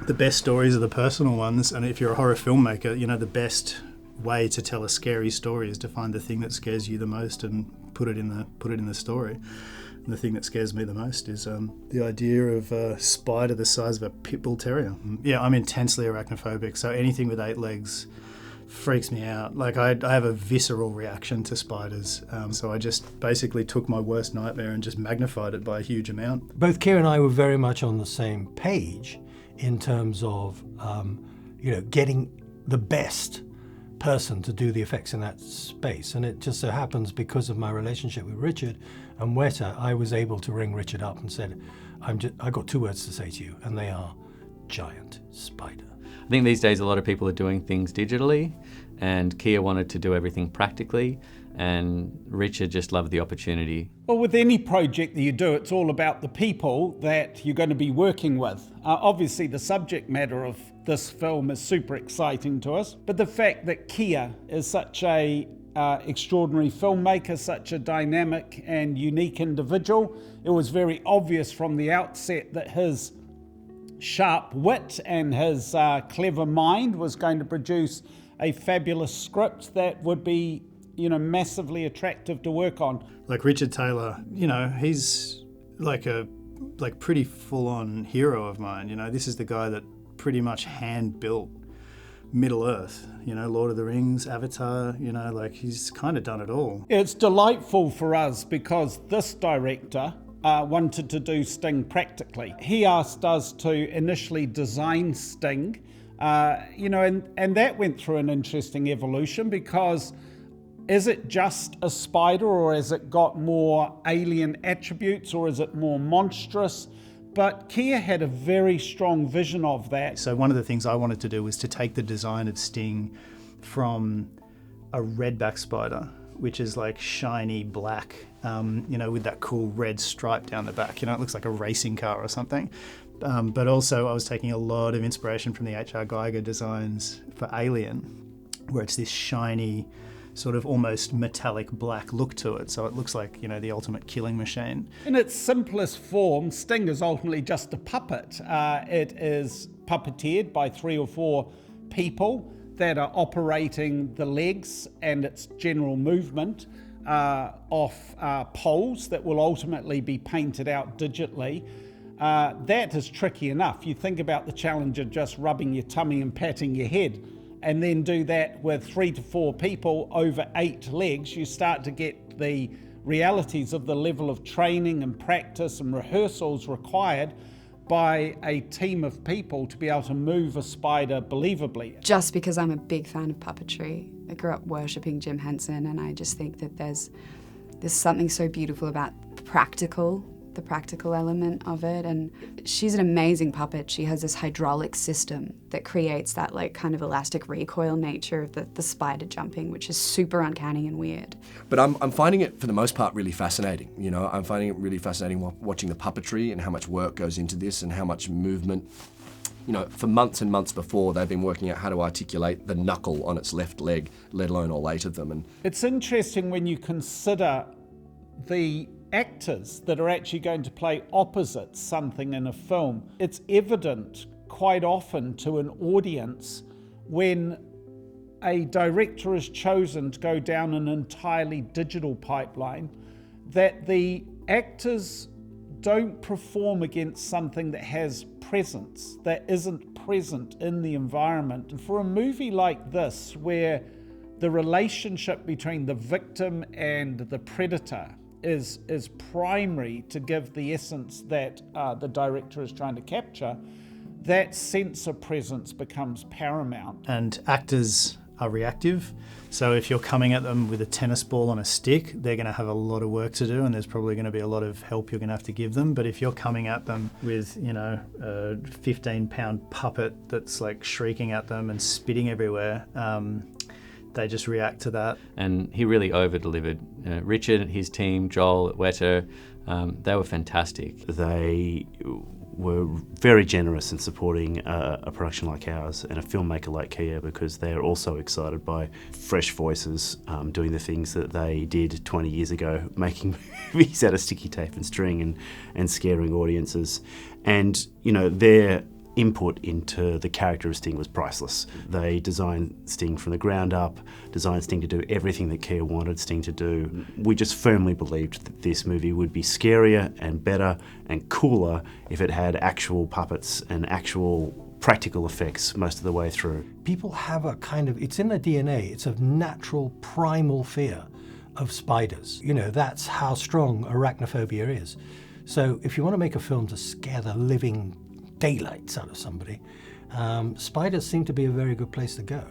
the best stories are the personal ones, and if you're a horror filmmaker, you know, the best way to tell a scary story is to find the thing that scares you the most and put it in the story. And the thing that scares me the most is the idea of a spider the size of a pit bull terrier. Yeah, I'm intensely arachnophobic, so anything with 8 legs freaks me out. Like I have a visceral reaction to spiders, so I just basically took my worst nightmare and just magnified it by a huge amount. Both Kiah and I were very much on the same page in terms of getting the best person to do the effects in that space, and it just so happens because of my relationship with Richard and Weta, I was able to ring Richard up and said, I got 2 words to say to you, and they are giant spider. I think these days a lot of people are doing things digitally, and Kiah wanted to do everything practically, and Richard just loved the opportunity. Well, with any project that you do, it's all about the people that you're going to be working with. Obviously, the subject matter of this film is super exciting to us, but the fact that Kiah is such a extraordinary filmmaker, such a dynamic and unique individual, it was very obvious from the outset that his sharp wit and his clever mind was going to produce a fabulous script that would be, massively attractive to work on. Like Richard Taylor, he's like pretty full-on hero of mine. This is the guy that pretty much hand-built Middle Earth, Lord of the Rings, Avatar, he's kind of done it all. It's delightful for us because this director wanted to do Sting practically. He asked us to initially design Sting, and that went through an interesting evolution because is it just a spider, or has it got more alien attributes, or is it more monstrous? But Kiah had a very strong vision of that. So one of the things I wanted to do was to take the design of Sting from a redback spider, which is like shiny black, with that cool red stripe down the back. It looks like a racing car or something. But also I was taking a lot of inspiration from the H.R. Giger designs for Alien, where it's this shiny, sort of almost metallic black look to it. So it looks like, the ultimate killing machine. In its simplest form, Sting is ultimately just a puppet. It is puppeteered by 3 or 4 people that are operating the legs and its general movement off poles that will ultimately be painted out digitally. That is tricky enough. You think about the challenge of just rubbing your tummy and patting your head, and then do that with 3 to 4 people over 8 legs, you start to get the realities of the level of training and practice and rehearsals required by a team of people to be able to move a spider believably. Just because I'm a big fan of puppetry, I grew up worshipping Jim Henson, and I just think that there's something so beautiful about the practical element of it. And she's an amazing puppet. She has this hydraulic system that creates that kind of elastic recoil nature of the spider jumping, which is super uncanny and weird. But I'm finding it, for the most part, really fascinating. I'm finding it really fascinating watching the puppetry and how much work goes into this and how much movement. For months and months before, they've been working out how to articulate the knuckle on its left leg, let alone all 8 of them. And it's interesting when you consider the actors that are actually going to play opposite something in a film. It's evident quite often to an audience when a director is chosen to go down an entirely digital pipeline that the actors don't perform against something that has presence, that isn't present in the environment. And for a movie like this, where the relationship between the victim and the predator is primary to give the essence that the director is trying to capture, that sense of presence becomes paramount. And actors are reactive, so if you're coming at them with a tennis ball on a stick, they're going to have a lot of work to do, and there's probably going to be a lot of help you're going to have to give them. But if you're coming at them with, a 15-pound puppet that's shrieking at them and spitting everywhere, they just react to that. And he really over-delivered. Richard, his team, Joel, Weta, they were fantastic. They were very generous in supporting a production like ours and a filmmaker like Kiah, because they are also excited by fresh voices doing the things that they did 20 years ago, making movies out of sticky tape and string and scaring audiences. And, their input into the character of Sting was priceless. They designed Sting from the ground up, designed Sting to do everything that Kiah wanted Sting to do. We just firmly believed that this movie would be scarier and better and cooler if it had actual puppets and actual practical effects most of the way through. People have a kind of, it's in their DNA, it's a natural primal fear of spiders. You know, that's how strong arachnophobia is. So if you want to make a film to scare the living daylights out of somebody, spiders seem to be a very good place to go.